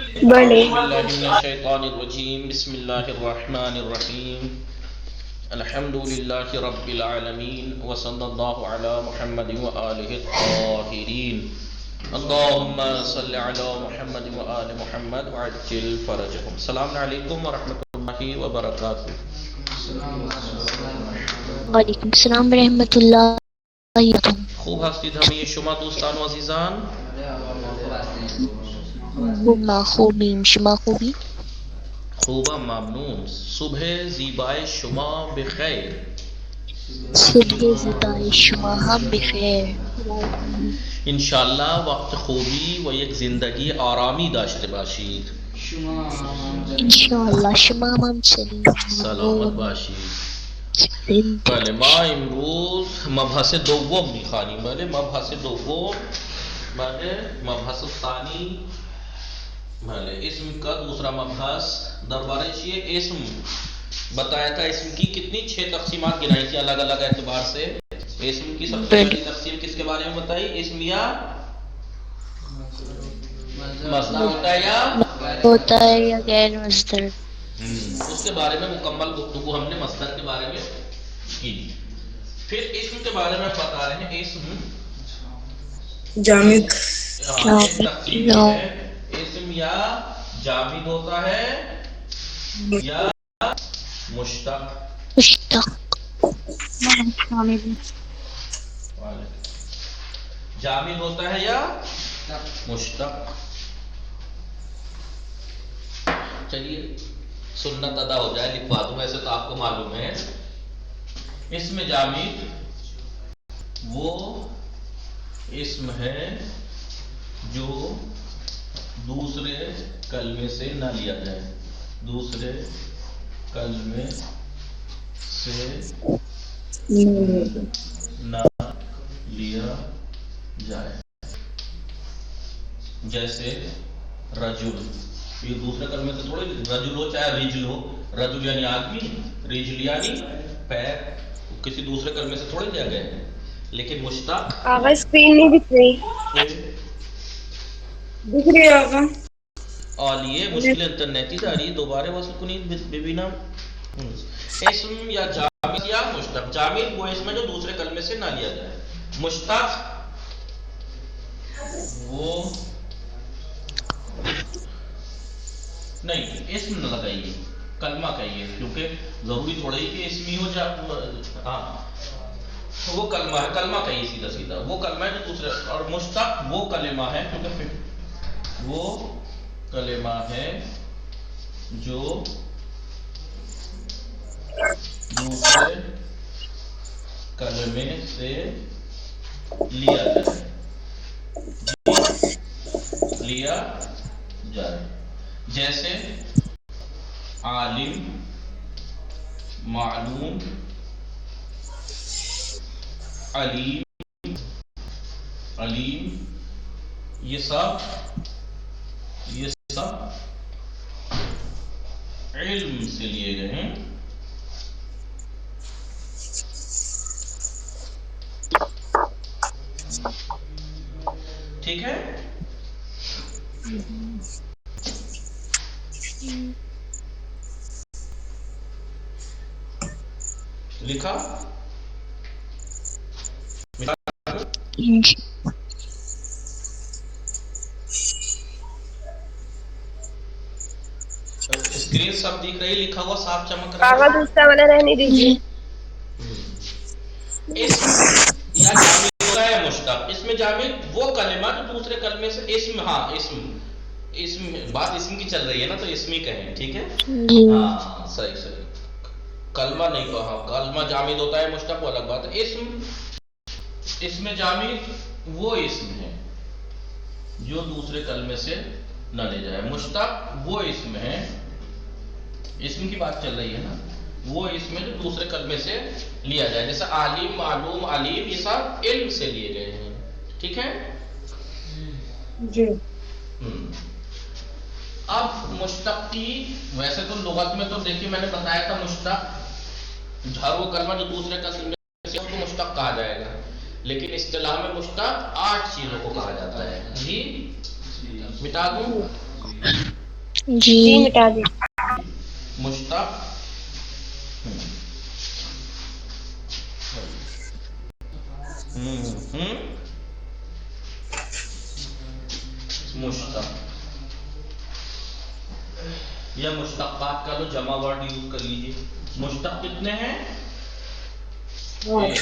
بڑے أعوذ بالله من الشيطان الرجيم بسم الله الرحمن الرحيم الحمد لله رب العالمين وصلى الله على محمد وآله الطاهرين اللهم صل على محمد وآل محمد وعجل فرجهم. السلام علیکم ورحمۃ اللہ وبرکاتہ. وعلیکم السلام ورحمۃ اللہ وبرکاتہ. خوب هستید همه شما دوستان و عزیزان؟ ما خوبیم، شما خوبی؟ خوبم ممنون. صبح زیبای شما بخیر. صبح زیبای شما هم بخیر. انشالله وقت خوبی و یک زندگی آرامی داشته باشید. انشاءالله شما هم همچنین. سلامت باشید. بله ما امروز مبحث دوم میخوانیم. بله مبحث دوم، بله مبحث ثانی، بله اسم کا دوسرا مبحث دربارے چیئے. اسم بتایا تھا اسم کی کتنی 6 تقسیمات گنائی تھی الگ الگ اعتبار سے. اسم کی سب سے پہلی تقسیم کس کے بارے میں بتائی؟ اسم یا مصدر ہوتا ہے یا غیر مصدر. اس کے بارے میں مکمل گفتگو ہم نے مصدر کے بارے میں کی. پھر اسم کے بارے میں بتا رہے ہیں. اسم جامد تقسیم ہے. اسم یا جامد ہوتا ہے یا مشتق. جامد ہوتا ہے یا مشتق. چلیے سنت ادا ہو جائے، لکھوا دوں. ویسے تو آپ کو معلوم ہے اسم جامد وہ اسم ہے جو دوسرے کلمے سے نہ لیا جائے. دوسرے کلمے سے نہ لیا جائے. جیسے رجل، یہ دوسرے کلمے سے تھوڑے. رجل ہو چاہے رجل ہو، رجل یعنی آدمی، رجل یعنی پیر، کسی دوسرے کلمے سے تھوڑے لیا گئے ہیں. لیکن مشتق آغا اسکرین نہیں دکھ رہی. دکھ رہی ہے آغا. آلیے مشکل انٹرنیٹی داری دوبارے وصل کنید ببینم. اسم یا جامد یا مشتق. جامد وہ اسم ہے جو دوسرے کلمے سے نہ لیا جائے. مشتق وہ نہیں، اسم نہ لگائیے، کلمہ کہیے، کیونکہ ضروری تھوڑا ہی کہ اسم ہی ہو جائے. ہاں وہ کلمہ ہے، کلمہ کہیے سیدھا سیدھا. وہ کلمہ ہے جو دوسرے. اور مشتق وہ کلمہ ہے، کیونکہ وہ کلمہ ہے جو دوسرے کلمے سے لیا جائے. جی لیا جائے. جیسے عالم، معلوم، علیم، علیم، یہ سب علم سے لیے گئے ہیں. ٹھیک ہے. لکھا اسکرین سب دکھ رہی، لکھا ہوا صاف چمک رہا آغا ہے. دوسرا والا رہنے دیجیے. اسم یا جامد ہوتا ہے مشتق. اس میں جامد وہ کلمہ جو دوسرے کلمے سے اسم. ہاں اسم بات اسم کی چل رہی ہے نا، تو اسم ہی کہیں. ٹھیک ہے. ہاں صحیح. کلمہ نہیں کہا. کلمہ جامد ہوتا ہے، مشتق وہ الگ بات ہے. اسم جامد وہ اسم ہے جو دوسرے کلمے سے نہ لے جائے. مشتق وہ اسم ہے، اسم کی بات چل رہی ہے نا، وہ اسم ہے جو دوسرے کلمے سے لیا جائے. جیسے عالم، معلوم، علیم، یہ سب علم سے لیے گئے ہیں. ٹھیک ہے جی. اب مشتق کی ویسے تو لغت میں تو دیکھیے میں نے بتایا تھا مشتق ہر وہ کلمہ جو دوسرے کلمے سے اس کو مشتق کہا جائے گا. لیکن اصطلاح میں مشتق 8 چیزوں کو کہا جاتا ہے. جی مٹا دوں. جی جی مٹا دی. مشتق مشتق یا مشتقات کا لو جمع ورڈ یوز کر لیجیے. مشتق کتنے ہیں؟ ایک.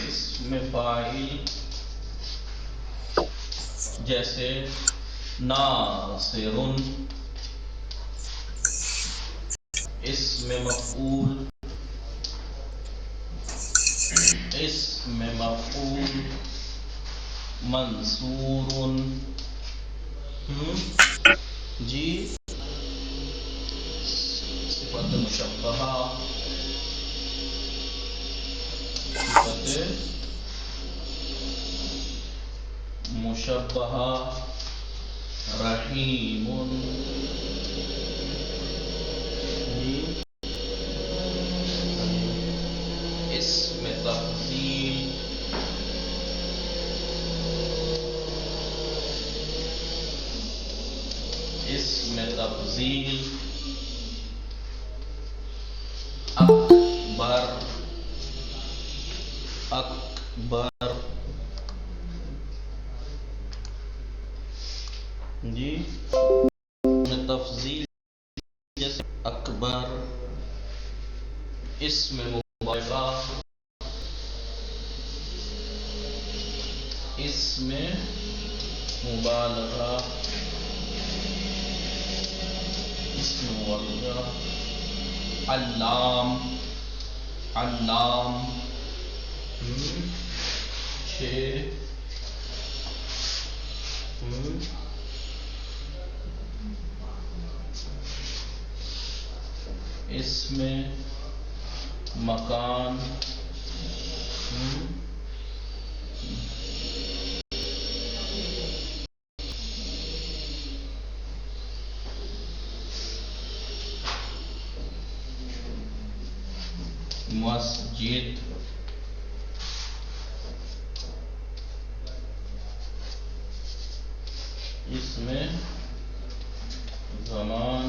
اس میں فاعل جیسے ناصر، اس میں مفعول، اس میں مفعول منصور. جی صفت مشبہہ، صفت مشبہہ رحیم. جی اسم تفضیل، اسم تفضیل اکبر، اکبر. جی اسم تفضیل جیسے اکبر. اسم مبالغہ، اسم مبالغہ، اسم مبالغہ علام، علام. 6 اسم مکان، مسجد. اس میں زمان،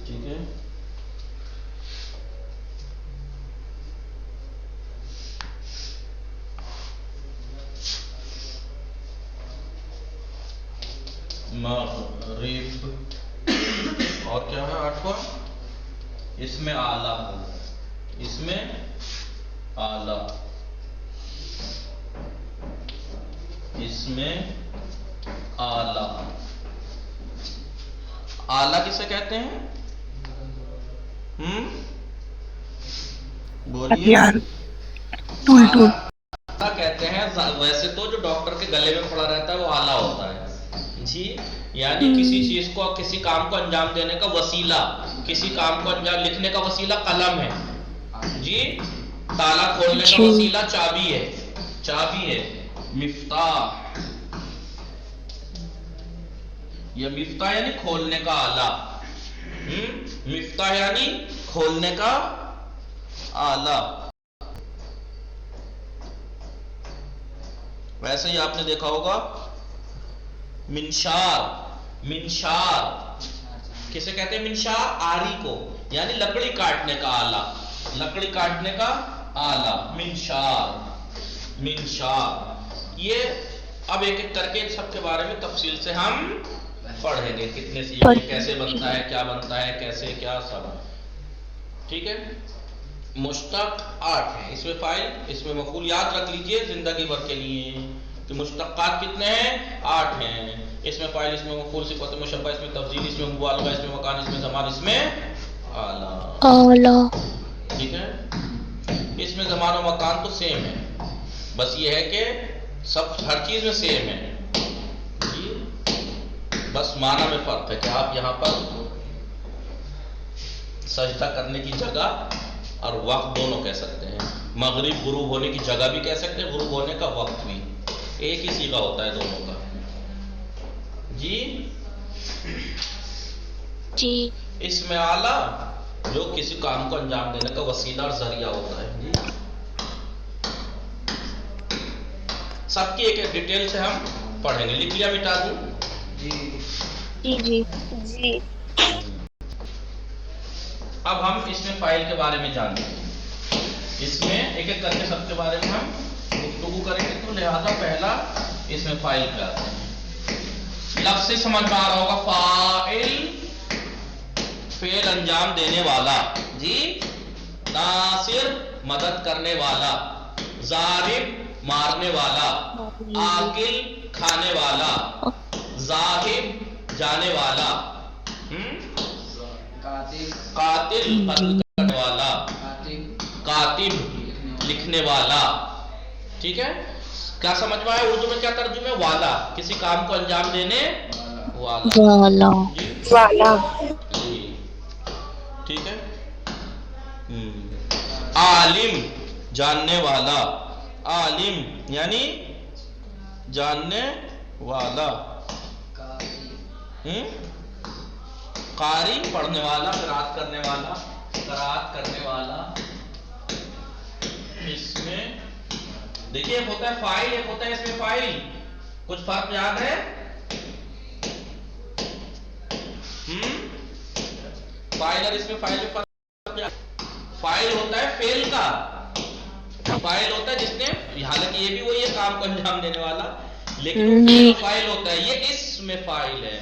ٹھیک ہے. مغرب. اور کیا ہے 8واں؟ اس میں اعلیٰ ہو، اس میں اعلیٰ، اس میں اعلیٰ. اعلیٰ کسے کہتے ہیں؟ بولیے. اعلیٰ کہتے ہیں ویسے تو جو ڈاکٹر کے گلے میں پڑا رہتا ہے وہ اعلیٰ ہوتا ہے. جی یعنی کسی چیز کو، کسی کام کو انجام دینے کا وسیلہ، کسی کام کو انجام لکھنے کا وسیلہ قلم ہے. جی تالا کھولنے کا وسیلہ چابی ہے، چابی ہے. مفتاح، یہ مفتاح یعنی کھولنے کا آلہ. مفتاح یعنی کھولنے کا آلہ. ویسے ہی آپ نے دیکھا ہوگا منشار. منشار کسے کہتے ہیں؟ منشار آری کو، یعنی لکڑی کاٹنے کا آلہ، لکڑی کاٹنے کا آلہ. منشار، منشار. یہ اب ایک ایک کر کے سب کے بارے میں تفصیل سے ہم پڑھیں گے، کتنے سے یہ کیسے بنتا ہے، کیا بنتا ہے، کیسے کیا سب. ٹھیک ہے. مشتق 8 ہیں. اس میں فاعل، اس میں مفعول. یاد رکھ لیجئے زندگی بھر کے لیے کہ مشتقات کتنے ہیں؟ 8 ہیں. اس میں فاعل، اس میں مفعول، صفت مشبہ، اس میں تفضیل، اس میں مبالغہ، اس میں مکان، اس میں زمان، اس میں اعلیٰ. ٹھیک ہے. اس میں زمان و مکان تو سیم ہے، بس یہ ہے کہ سب ہر چیز میں سیم ہے. جی بس معنی میں فرق ہے کہ آپ یہاں پر سجدہ کرنے کی جگہ اور وقت دونوں کہہ سکتے ہیں. مغرب غروب ہونے کی جگہ بھی کہہ سکتے ہیں, غروب ہونے کا وقت بھی. ایک ہی صیغہ ہوتا ہے دونوں کا. جی جی اس میں اعلیٰ جو کسی کام کو انجام دینے کا وسیلہ اور ذریعہ ہوتا ہے. جی سب کی ایک ایک ڈیٹیل سے ہم پڑھیں گے. لکھ لیا, مٹا دوں؟ جی جی جی. اب ہم اس میں فائل کے بارے میں جانیں گے. اس میں ایک ایک کر کے سب کے بارے میں ہم گفتگو کریں گے. تو لہذا پہلا اس میں فائل پہ آتے ہیں. لفظ سے سمجھ میں آ رہا ہوگا. فاعل فعل انجام دینے والا. جی ناصر مدد کرنے والا. ضارب مارنے والا. آکل کھانے والا. ذاہب جانے والا. قاتل قتل کرنے والا. کاتب لکھنے والا. ٹھیک ہے, کیا سمجھ میں آیا؟ اردو میں کیا ترجمہ ہے؟ والا, کسی کام کو انجام دینے والا. والا. جی والا. جی ٹھیک ہے. عالم جاننے والا. عالم یعنی جاننے والا. قاری پڑھنے والا, قرات کرنے والا. قرات کرنے والا. اس میں دیکھیے ایک ہوتا ہے فاعل, ایک ہوتا ہے اس میں فاعل. کچھ فرق یاد ہے؟ فاعل اور اس میں فاعل میں فرق. فاعل ہوتا ہے فعل کا. فاعل ہوتا ہے جس نے, حالانکہ یہ بھی وہی ہے کام کو انجام دینے والا, لیکن وہ فاعل ہوتا ہے. یہ اس میں فاعل ہے,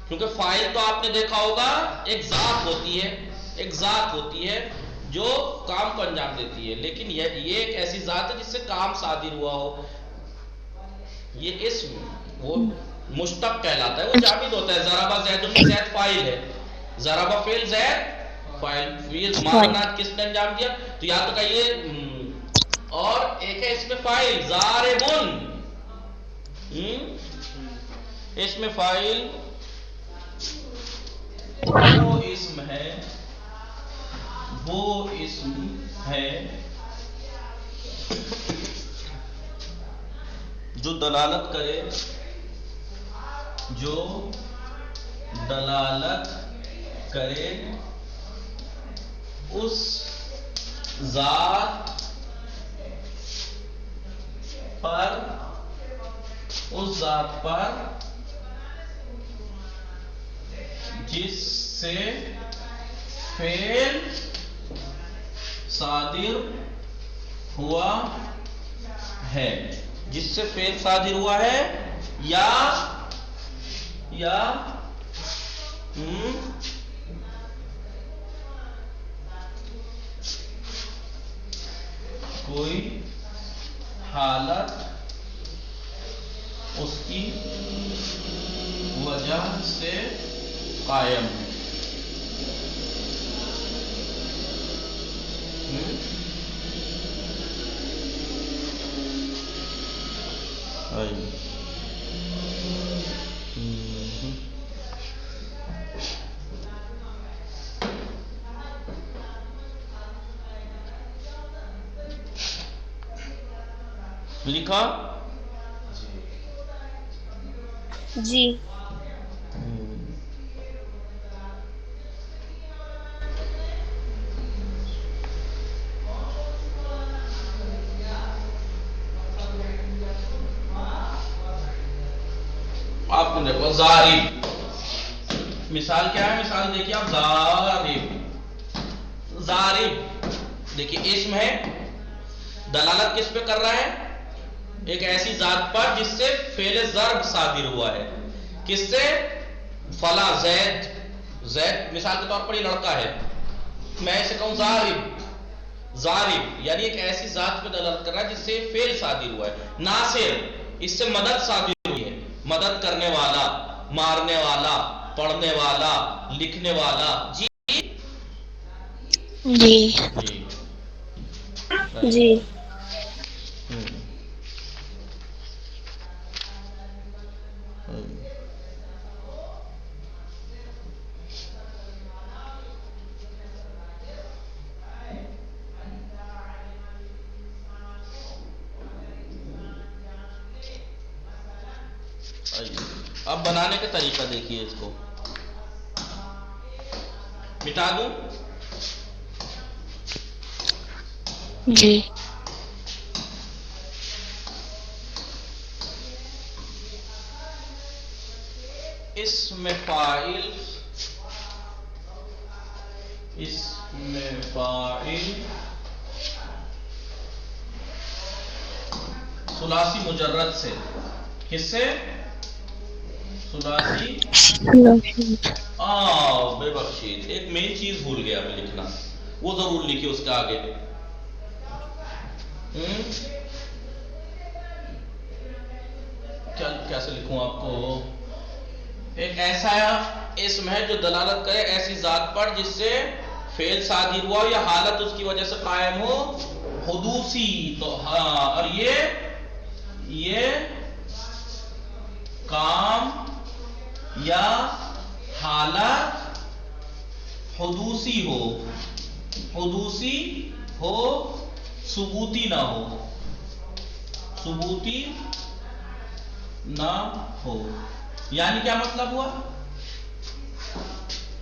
کیونکہ فاعل تو آپ نے دیکھا ہوگا ایک ذات ہوتی ہے. ایک ذات ہوتی ہے جو کام کو انجام دیتی ہے, لیکن یہ ایک ایسی ذات ہے جس سے کام صادر ہوا ہو. یہ اسم وہ مشتق کہلاتا ہے, وہ جامد ہوتا ہے. ضربہ زید میں زید فاعل ہے, ضربہ فعل زید فاعل. یہ معنات کس نے انجام دیا؟ تو یا تو کہیے, اور ایک ہے اس میں فاعل ضاربن. اس میں فاعل وہ اسم ہے, وہ اسم ہے جو دلالت کرے, جو دلالت کرے اس ذات پر, اس ذات پر جس سے فعل صادر ہوا ہے. جس سے فعل صادر ہوا ہے یا کوئی حالت اس کی وجہ سے قائم ہے. لکھا جی. آپ کو دیکھو ضارب, مثال کیا ہے؟ مثال دیکھیے آپ, ضارب. ضارب دیکھیے اسم ہے, دلالت کس پہ کر رہا ہے؟ ایک ایسی ذات پر جس سے فعل ضرب صادر ہوا ہے. کس سے؟ فلاں زید. زید مثال کے طور پر یہ لڑکا ہے, میں اسے کہوں ضارب. ضارب یعنی ایک ایسی ذات پہ دلالت کر رہا ہے جس سے فعل صادر ہوا ہے. ناصر اس سے مدد صادر ہوئی ہے, مدد کرنے والا, مارنے والا, پڑھنے والا, لکھنے والا. جی جی جی. اب بنانے کا طریقہ دیکھیے، اس کو مٹا دوں؟ جی اسم فاعل، اسم فاعل ثلاثی مجرد سے، کس سے؟ ثلاثی بے بخشید، ایک مین چیز بھول گیا میں لکھنا، وہ ضرور لکھیے اس کے آگے۔ کیسے لکھوں آپ کو؟ ایک ایسا اسم ہے جو دلالت کرے ایسی ذات پر جس سے فعل صادر ہوا یا حالت اس کی وجہ سے قائم ہو، حدوثی۔ تو ہاں، اور یہ کام یا حالت حدوثی ہو، حدوثی ہو، ثبوتی نہ ہو، ثبوتی نہ ہو۔ یعنی کیا مطلب ہوا؟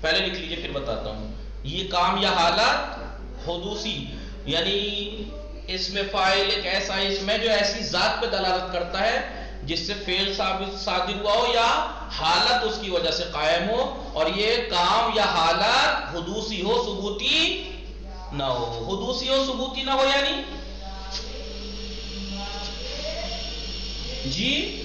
پہلے لکھ لیجئے پھر بتاتا ہوں۔ یہ کام یا حالت حدوثی، یعنی اسم فاعل ایک ایسا اسم ہے جو ایسی ذات پہ دلالت کرتا ہے جس سے فعل صادر ہوا ہو یا حالت اس کی وجہ سے قائم ہو، اور یہ کام یا حالت حدوثی ہو، ثبوتی نہ ہو۔ حدوثی ہو، ثبوتی نہ ہو یعنی جی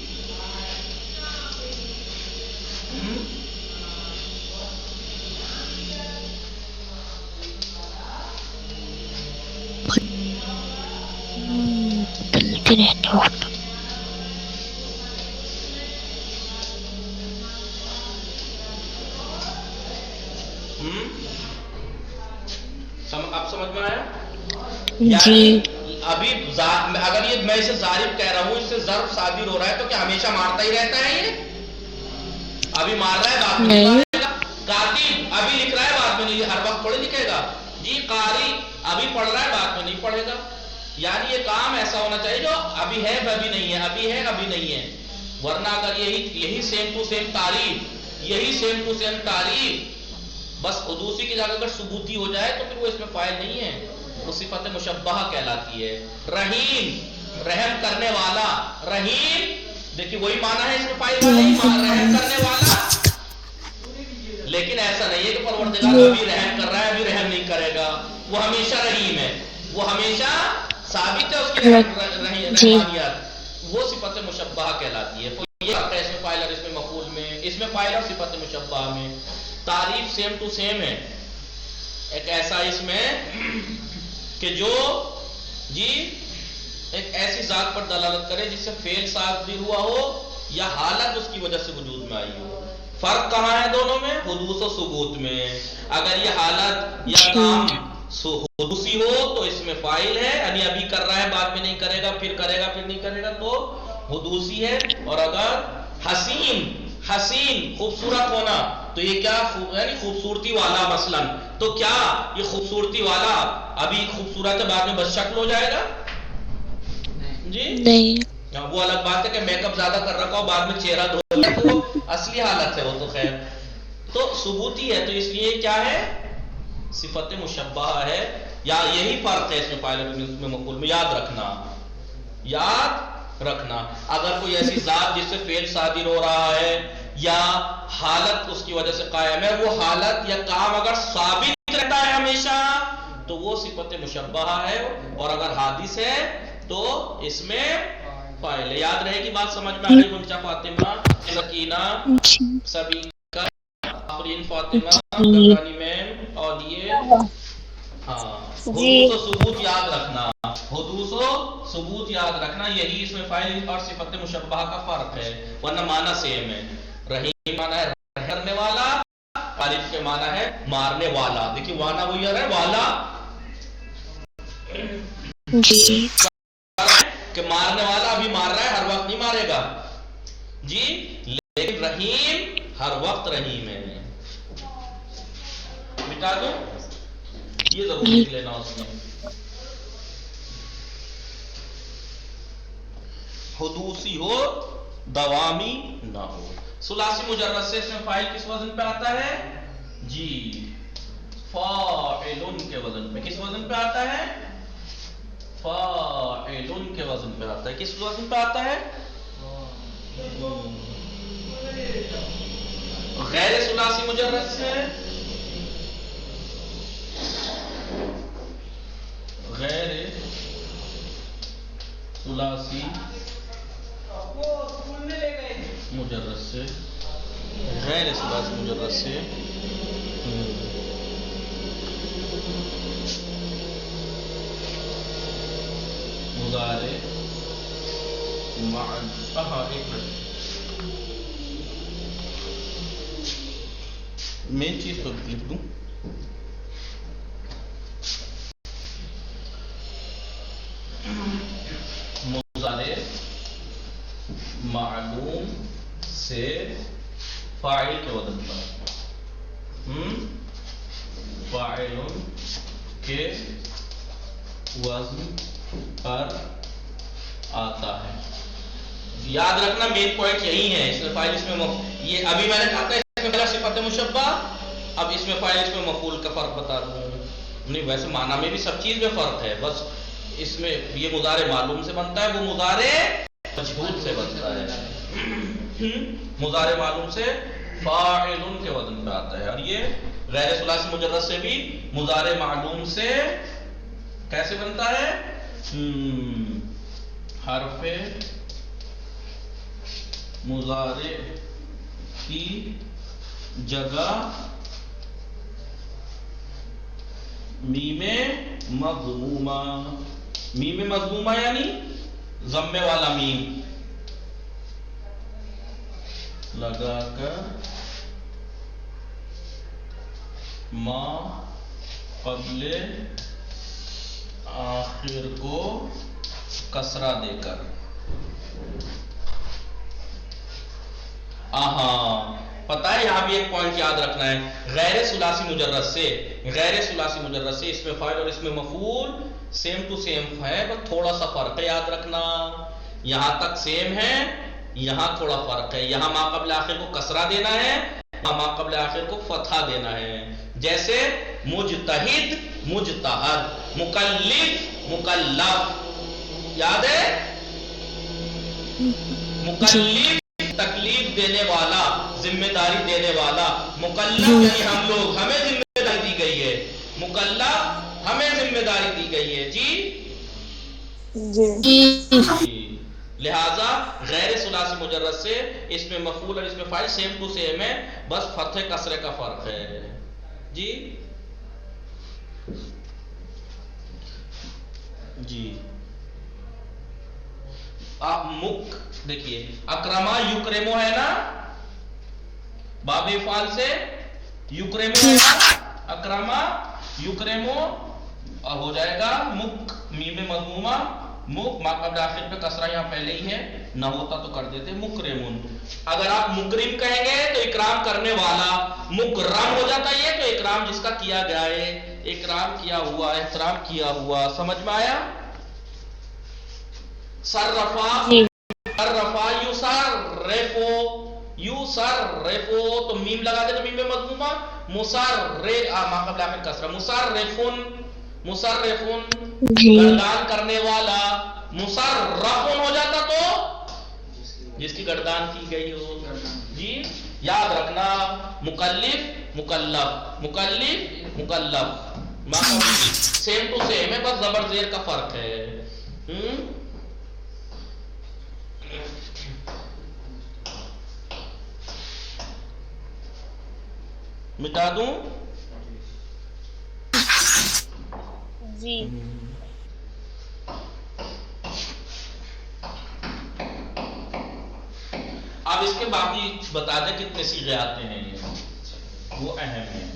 بدلتے رہتے وقت اب سمجھ میں آیا؟ جی ابھی اگر یہ میں اسے ضارب کہہ رہا ہوں، اس سے ضرب صادر ہو رہا ہے، تو کیا ہمیشہ مارتا ہی رہتا ہے؟ یہ ابھی مار رہا ہے، بعد میں نہیں مارے گا۔ کاتب ابھی لکھ رہا ہے، بعد میں نہیں، ہر وقت تھوڑی لکھے گا جی۔ قاری ابھی پڑھ رہا ہے، بعد میں نہیں پڑھے گا۔ یعنی یہ کام ایسا ہونا چاہیے جو ابھی ہے ابھی نہیں ہے، ابھی ہے ابھی نہیں ہے۔ ورنہ اگر یہی سیم ٹو سیم تعریف، یہی سیم ٹو سیم تعریف بس حدوثی کی جگہ اگر ثبوتی ہو جائے تو پھر وہ اس میں فاعل نہیں ہے، وہ صفت مشبہہ کہلاتی ہے۔ رحیم، رحم کرنے والا، رحیم دیکھیے وہی معنی ہے اس میں فاعل کا نہیں، رحم کرنے والا۔ لیکن ایسا نہیں ہے کہ پروردگار ابھی رحم کر رہا ہے ابھی رحم نہیں کرے گا، وہ ہمیشہ رحیم ہے، وہ ہمیشہ ثابت ہے اس کی رحمانیت، وہ صفت مشبہہ کہلاتی ہے۔ یہ فرق ہے اس میں فاعل اور اس میں مفعول میں، اس میں فاعل اور صفت مشبہہ میں تعریف سیم ٹو سیم ہے۔ ایک ایسا اسم ہے کہ جو جی ایک ایسی ذات پر دلالت کرے جس سے فعل صادر ہوا ہو یا حالت اس کی وجہ سے وجود میں آئی ہو۔ فرق کہاں ہے دونوں میں؟ حدوث و ثبوت میں۔ اگر یہ حالت یا کام حدوثی ہو تو اس میں فاعل ہے، یعنی ابھی کر رہا ہے بعد میں نہیں کرے گا، پھر کرے گا پھر نہیں کرے گا، تو حدوثی ہے۔ اور اگر حسین، حسین خوبصورت ہونا، تو یہ کیا یعنی خوبصورتی والا، مثلا تو کیا یہ خوبصورتی والا ابھی خوبصورت ہے بعد میں بس شکل ہو جائے گا؟ جی نہیں، وہ الگ بات ہے کہ میک اپ زیادہ کر رکھا ہو بعد میں چہرہ دھو لے تو وہ اصلی حالت ہے، وہ تو خیر تو ثبوتی ہے، تو اس لیے کیا ہے؟ صفت مشبہہ ہے۔ یا یہی فرق ہے اس میں فاعل اور اس میں مفعول میں، یاد رکھنا، یاد رکھنا۔ اگر کوئی ایسی ذات جس سے فعل صادر ہو رہا ہے یا حالت اس کی وجہ سے قائم ہے، وہ حالت یا کام اگر ثابت رہتا ہے ہمیشہ تو وہ صفت مشبہہ ہے، اور اگر حادث ہے تو اس میں فاعل ہے۔ یاد رہے گی بات، سمجھ میں آ رہی؟ منچا فاطمہ، سکینہ، سبھی کا، آفرین فاطمہ، گرانی میم، اور یہ ہاں حدوث و ثبوت یاد رکھنا، حدوث و ثبوت یاد رکھنا، یہی اس میں فاعل اور صفت مشبہہ کا فرق ہے، ورنہ معنی سیم ہے۔ رحیم معنی ہے کرنے والا، غالب کے معنی ہے مارنے والا۔ دیکھیے وانا وہی ہے، والا جی کہ مارنے والا ابھی مار رہا ہے، ہر وقت نہیں مارے گا جی، لیکن رحیم ہر وقت رحیم ہے۔ مٹا دوں؟ یہ ضرور لکھ لینا اس میں۔ حدوثی ہو، دوامی نہ ہو. ثلاثی مجرد سے اس میں فاعل کس وزن پہ آتا ہے؟ جی فاعل کے وزن پہ. کس وزن پہ آتا ہے؟ فاعل کے وزن پہ آتا ہے. کس وزن پہ آتا ہے؟ غیر ثلاثی مجرد سے غیر ثلاثی مجرد سے غیر ثلاثی مجرد سے مضارع ایک منٹ مین چیز تو لکھ دوں. مضارع معلوم سے فاعل کے وزن پر فاعل کے وزن پر آتا ہے. یاد رکھنا مین پوائنٹ یہی ہے. اس میں فاعل اس میں یہ ابھی میں نے کہا تھا اس میں صفت مشبہ. اب اس میں فاعل اس میں مفعول کا فرق بتا دوں. نہیں ویسے معنی میں بھی سب چیز میں فرق ہے. بس اس میں یہ مضارع معلوم سے بنتا ہے, وہ مضارع مجہول سے بنتا ہے. مضارع معلوم سے فاعل کے وزن پہ آتا ہے. اور یہ غیر ثلاثی مجرد سے بھی مضارع معلوم سے کیسے بنتا ہے؟ حرف مضارع کی جگہ میم مضمومہ. میم مضمومہ یعنی ضمے والا میم لگا کر ما قبل آخر کو کسرہ دے کر. پتہ ہے یہاں بھی ایک پوائنٹ یاد رکھنا ہے. غیر ثلاثی مجرد سے اس میں فاعل اور اس میں مفعول سیم ٹو سیم ہے, بس تھوڑا سا فرق ہے. یاد رکھنا یہاں تک سیم ہے, یہاں تھوڑا فرق ہے. یہاں ما قبل آخر کو کسرہ دینا ہے, ما قبل آخر کو فتحہ دینا ہے. جیسے مجتہد مجتہد, مکلف مکلف. یاد ہے؟ مکلف تکلیف دینے والا, ذمہ داری دینے والا. مکلف یعنی ہم لوگ, ہمیں ذمہ داری دی گئی ہے. مکلف ہمیں ذمہ داری دی گئی ہے. جی لہذا غیر ثلاثی مجرد سے اس میں مفعول اور اس میں فاعل سیم ٹو سیم ہے, بس فتح کسرے کا فرق ہے. جی آپ مک دیکھیے اکرما یکرمو ہے نا, باب فعال سے یکرمو ہے نا, اکرما یکرمو ہو جائے گا مک میم مضمومہ مک. ما قبل آخر پہ کسرہ یہاں پہلے ہی ہے, نہ ہوتا تو کر دیتے مکرمون. اگر آپ مکرم کہیں گے تو اکرام کرنے والا. مکرم ہو جاتا ہے تو اکرام جس کا کیا گیا ہے, اکرام کیا ہوا, احترام کیا ہوا. سمجھ میں آیا؟ صرفا صرفا یصرفو تو میم لگا دے تو میم مضمومہ. ما قبل آخر کسرہ مصرفن مصرفن گردان کرنے والا. مصرفن ہو جاتا تو جس کی گردان کی گئی ہو. جی یاد رکھنا مکلف مکلف مکلف مکلف سیم ٹو سیم ہے, بس زبر زیر کا فرق ہے. مٹا دوں؟ جی اب اس کے باقی بتا دیں کتنے صیغے آتے ہیں, یہ وہ اہم ہے.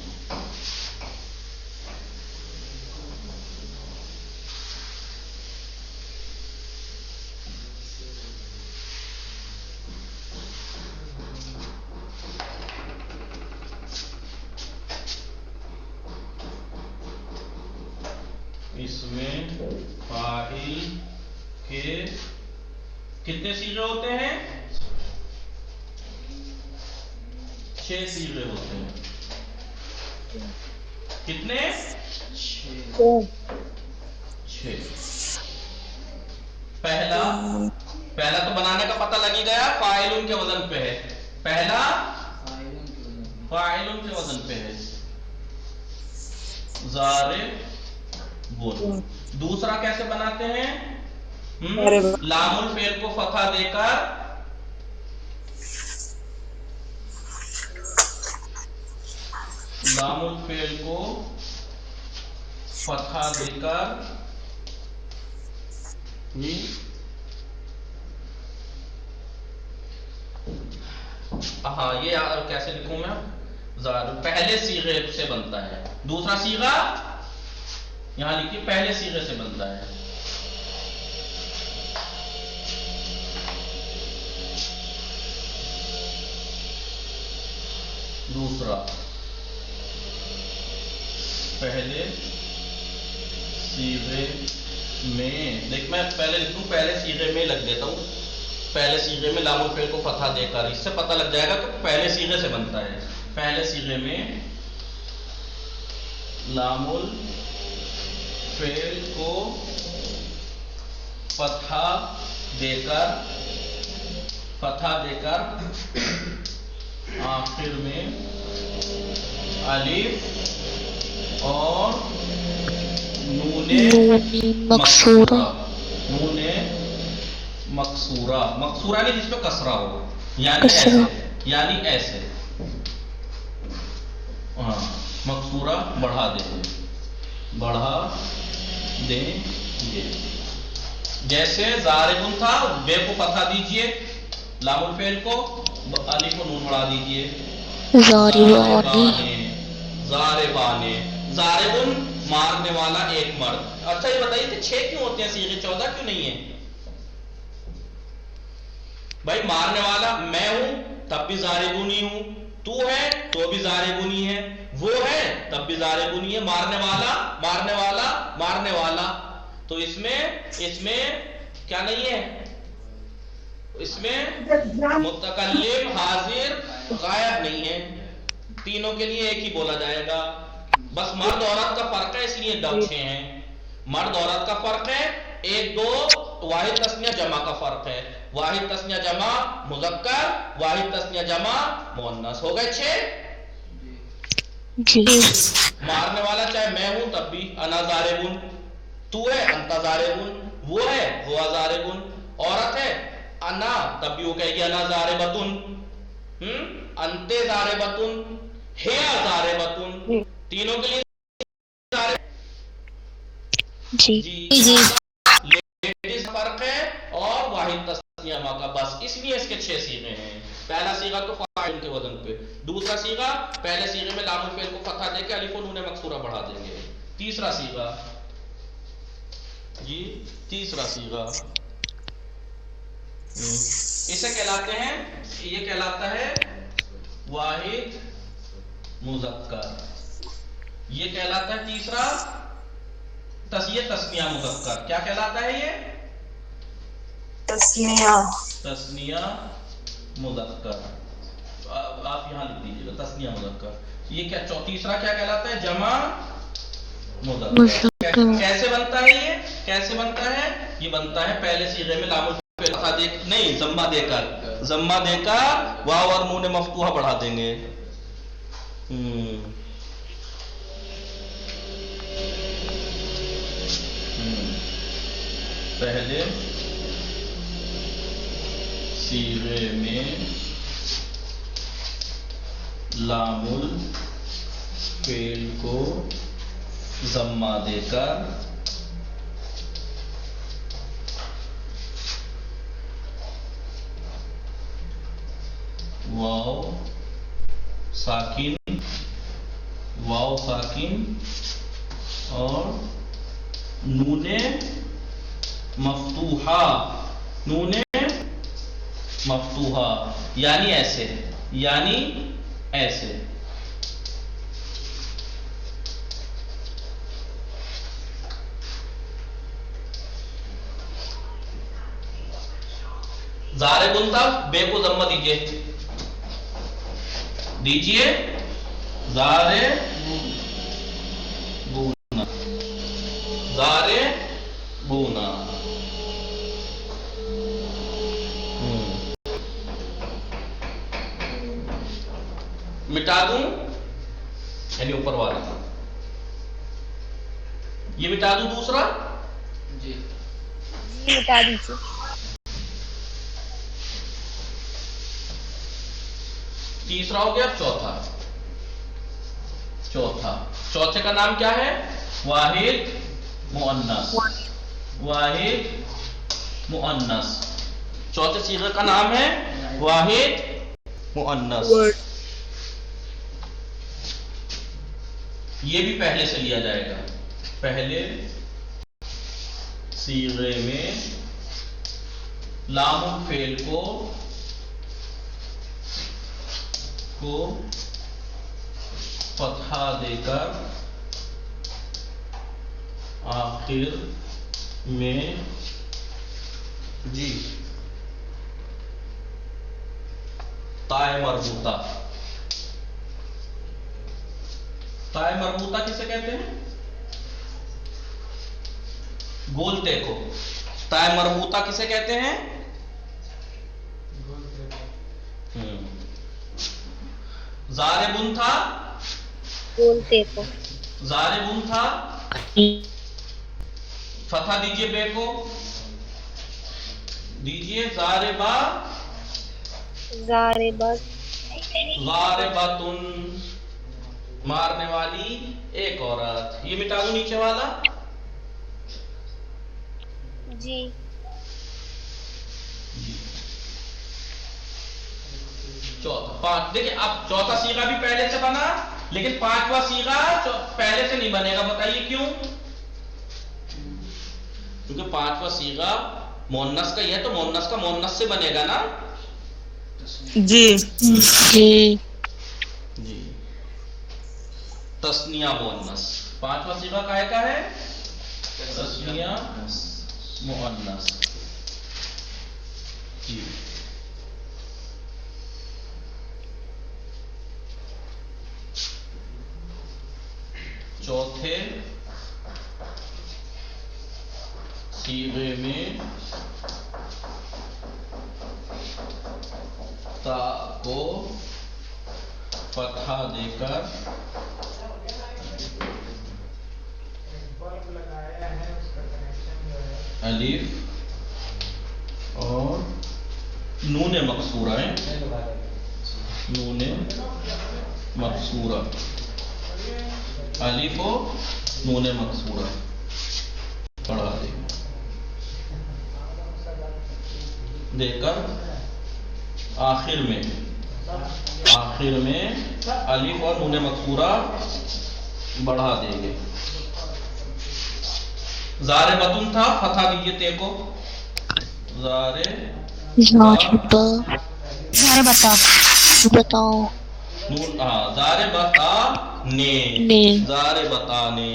اس میں فاعل کے کتنے صیغے ہوتے ہیں؟ 6 صیغے ہوتے ہیں. کتنے؟ 6. پہلا تو بنانے کا پتہ لگ ہی گیا، فاعل کے وزن پہ ہے. پہلا فاعل کے وزن پہ ہے، ضاربون. دوسرا کیسے بناتے ہیں؟ لام الفعل کو فتحہ دے کر لام الفعل کو فتحہ دے کر ہاں یہ کیسے لکھوں میں؟ پہلے صیغے سے بنتا ہے. دوسرا صیغہ یہاں لکھیے پہلے صیغے سے بنتا ہے. دوسرا پہلے صیغے میں، دیکھ میں پہلے لکھوں پہلے صیغے میں لگ دیتا ہوں. پہلے صیغے میں لام الفعل کو فتحہ دے کر، اس سے پتہ لگ جائے گا کہ پہلے صیغے سے بنتا ہے. پہلے صیغے میں لام الفعل کو فتحہ دے کر آخر میں الف اور نون مکسورہ. نون مکسورہ نہیں جس پہ کسرہ ہو، یعنی ایسے ہاں مکسورہ بڑھا دیں گے. جیسے ضاربن تھا، بے کو فتحہ دیجئے، لام الفعل کو الف کو نون بڑھا دیجئے. ضاربانے. ضاربن مارنے والا ایک مرد. اچھا یہ بتائیے کہ 6 کیوں ہوتے ہیں صیغے، 14 کیوں نہیں ہے؟ بھائی مارنے والا میں ہوں تب بھی ضاربونی ہوں، تو ہے تو بھی ضاربونی ہے، وہ ہے تب بھی ضاربونی ہے. مارنے والا تو اس میں کیا نہیں ہے؟ اس میں متکلم حاضر غائب نہیں ہے. تینوں کے لیے ایک ہی بولا جائے گا. بس مرد عورت کا فرق ہے، اس لیے 6 ہیں. مرد عورت کا فرق ہے، 1 2 واحد تثنیہ جمع کا فرق ہے. واحد تثنیہ جمع مذکر، واحد تثنیہ جمع مؤنث. ہو گئے 6. جی. مارنے والا چاہے میں ہوں تب بھی انا ضاربن، تو ہے انت ضاربن، وہ ہے ہوا ضاربن. عورت ہے انا تب بھی وہ کہے گی انا ضاربتن، انت ضاربتن، ہی ضاربتن. تینوں کے لیے جی لیڈیز فرق ہے اور واحد تثنیہ جمع کا. بس اس لیے اس کے 6 صیغے ہیں. پہلا صیغہ تو فاعل کے وزن پہ، دوسرا صیغہ پہلے صیغے میں لام الفعل کو فتحہ دے کے الف و نون مکسورہ بڑھا دیں گے. تیسرا صیغہ اسے کہلاتے ہیں، یہ کہلاتا ہے واحد مذکر. یہ کہلاتا ہے تیسرا تثنیہ مذکر. کیا کہلاتا ہے یہ؟ تثنیہ مذکر. آپ یہاں لکھ دیجیے گا تثنیہ مذکر. یہ کیا تیسرا کیا کہلاتا ہے؟ جمع مذکر. کیسے بنتا ہے یہ؟ یہ بنتا ہے پہلے صیغے میں لام الفعل نہیں ضمہ دے کر واو اور نون مفتوحہ بڑھا دیں گے. پہلے صیغے میں لام الفعل کو ضمہ دے کر واو ساکن اور نون مفتوحہ یعنی ایسے. ضاربن تھا، بے کو ضمہ دیجئے زارے بونا، زارے بونا. مٹا دوں یعنی اوپر والا یہ مٹا دوں دوسرا. جی مٹا دیجیے. تیسرا ہو گیا. چوتھے کا نام کیا ہے؟ واحد مؤنث. واحد مؤنث. چوتھے صیغے کا نام ہے واحد مؤنث. یہ بھی پہلے سے لیا جائے گا. پہلے صیغے میں لام الفعل کو فتحہ دے کر آخر میں جی تائے مربوطہ. تائے مربوطہ کسے کہتے ہیں؟ گولتے کو. تائے مربوطہ کسے کہتے ہیں؟ زارے بن تھا بولتے کو. زارے بن تھا. فتح دیجئے بے کو. دیجئے زارے با. زارے بس. زارے باتن مارنے والی ایک عورت. یہ مٹا دوں نیچے والا. جی چوتھا. دیکھیں اب چوتھا صیغہ بھی پہلے سے بنا لیکن پانچواں صیغہ پہلے سے نہیں بنے گا. بتائیے کیوں؟ کیونکہ پانچواں صیغہ مؤنث کا ہی ہے تو مؤنث کا مؤنث سے بنے گا نا. جی جی جی تسنیہ مؤنث. پانچواں صیغہ کاہے کا ہے؟ تسنیہ مؤنث. جی چوتھے صیغے میں تا کو فتحہ دے کر الف اور نون مقصورہ ہے. نون مقصورہ الف و نون مقصورہ پڑھا دے کر آخر میں الف اور نون مقصورہ بڑھا دیں گے. زارے بتن تھا. فتح دیجیے تے کو. زارے بتا بتاؤ. نون زارے بتا نے. زارے بتانے.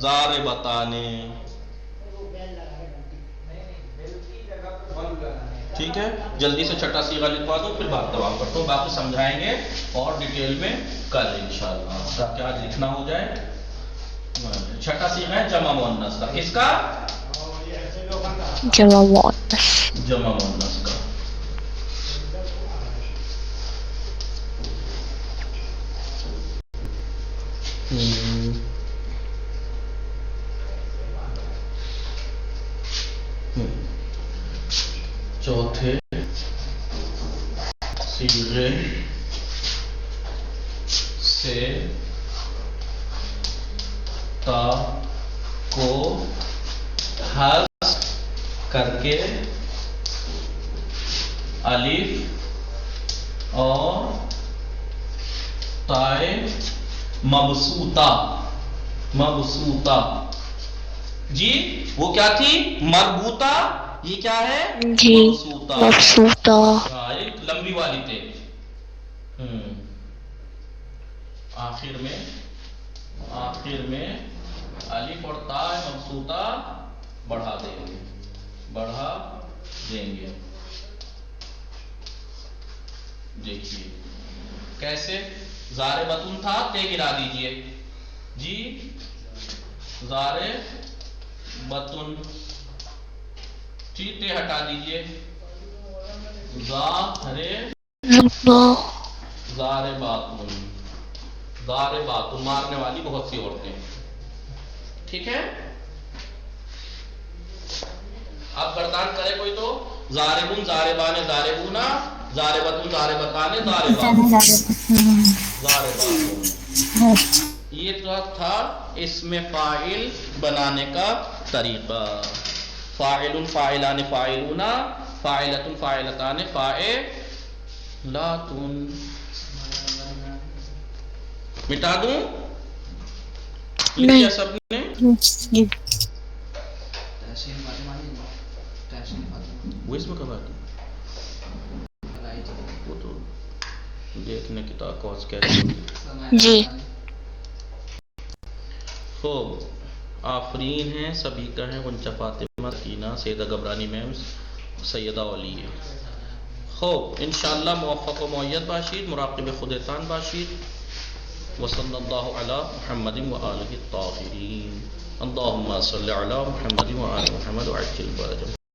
زارے بتانے. ٹھیک ہے جلدی سے چھٹا صیغہ لکھوا دو پھر بات تمام کرتا ہوں. باقی سمجھائیں گے اور ڈیٹیل میں کل انشاءاللہ تاکہ آج لکھنا ہو جائے. چھٹا صیغہ ہے جمع مؤنث کا. کس کا؟ جمع مؤنث. جمع مؤنث کا. چوتھے صیغے سے تا کو حذف کر کے الف اور تائے مبسوطہ. جی وہ کیا تھی؟ مربوطہ. یہ کیا ہے؟ جی مبسوطہ. ایک لمبی والی تھے. آخر میں الف اور تا مبسوطہ بڑھا دیں گے. دیکھیے کیسے؟ ضاربتن تھا، تے گرا دیجئے جی، ضاربتن، تے ہٹا دیجئے، ضارباتن، ضارباتن مارنے والی بہت سی عورتیں، ٹھیک ہے؟ اب برداشت کرے کوئی تو ضاربن، ضاربان، ضاربونا، ضاربتن، ضاربتان، ضارباتن۔ یہ تو تھا اسم فاعل بنانے کا طریقہ، فاعل، فاعلان، فاعلونا، فاعلۃ، فاعلتان، فاعلاتن۔ مٹا دوں؟ لکھ لیا سب نے؟ وہ اس میں کب آتی؟ وہ تو دیکھنے کی توقع کیسی ہوگی۔ جی خوب، آفرین ہیں سبھی کا ہیں، غنچہ فاطمہ، سکینہ، سیدہ گبرانی میم، سیدہ اولیہ۔ خوب انشاءاللہ موفق و معید باشید، مراقب خودتان باشید۔ وصلی اللہ علی محمد و آلہ الطاہرین، اللہم صلی علی محمد و آل محمد وعجل فرجہ۔